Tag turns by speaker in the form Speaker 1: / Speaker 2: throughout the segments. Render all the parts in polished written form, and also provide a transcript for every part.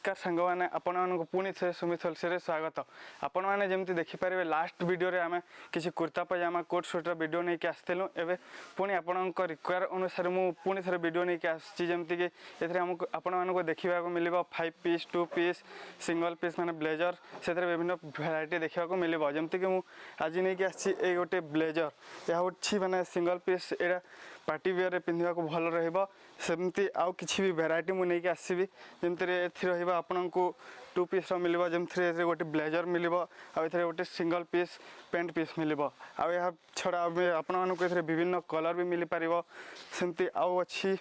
Speaker 1: नमस्कार सांग मैंने आपण पुणी थे सुमित होलसेल स्वागत। आपण मैंने जमी देखिपारे लास्ट वीडियो रे आमे किसी कुर्ता पजामा कोट स्वेटर वीडियो नहीं कि आसलु एवं पुणी आपण रिक्वायर अनुसार मु पुणी थे वीडियो नहीं कि आमती कि आमको आपण देखा मिल 5 पीस 2 पीस सिंगल पीस माने ब्लेजर से विभिन्न भेराइटी देखा मिल जमती कि आज नहीं कि गोटे ब्लेजर यह माने सिंगल पीस यहाँ पार्टी वेयर पिंधा भल रमती आउ कि भी भेराइटी मुझे आसबि जमी आपन को 2 पीस मिल जमी गोटे ब्लेजर मिल गोटे सिंगल पीस पेंट पीस मिल आ छड़ा आपण विभिन्न कलर भी मिल पार सेमती आउ अच्छी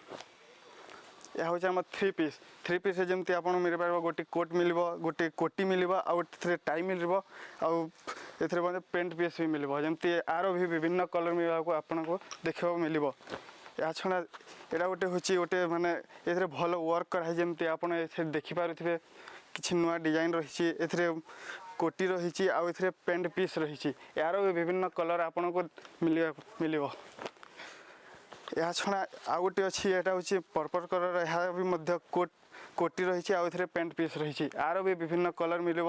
Speaker 1: यह हूँ आम 3 पीस जमी आप मिल पार गोटे कोट मिल गोटे कोटी मिल आउे टाई मिल आउ पेंट पीस भी मिल जमी आर भी विभिन्न कलर मिलवा आपन को देखा मिल या छड़ा यहाँ गोटे हूँ गोटे माने ये भल वर्क कराई जमी आप देखिपे कि नुआ डिजाइन रही कोटी रही आउ पेंट पीस रही यार भी विभिन्न कलर आपन को मिल या छड़ा आउ गोटे अच्छी यहाँ हूँ पर्पल कलर यह भी कोट कोटी रही आउ पेंट पीस रही यार भी विभिन्न कलर मिल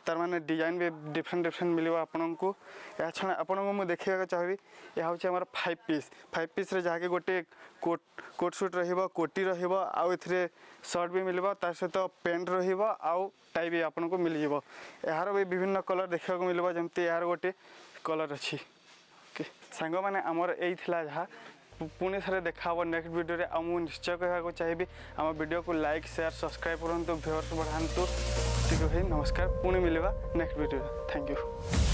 Speaker 1: तार माने डिजाइन भी डिफरेंट मिल आपन को या छड़ा आपन को मुझे देखा चाहिए यह हूँ आम 5 पीस जहाँकि गोटे कोट सूट रोटी आउ शर्ट भी मिल सहित पेंट आउ टाई भी आपन को मिल यार भी विभिन्न कलर देखा मिल जमी यार गोटे कलर अच्छी सांग मैंने आमर यही जहाँ पुणी थे देखा नेक्स्ट वीडियो रे आमु निश्चय कहना चाहिए आम वीडियो को लाइक शेयर सब्सक्राइब करूँ व्यूअर्स बढ़ातु ठीक है। नमस्कार पुणी मिलवा नेक्स्ट वीडियो। Thank you.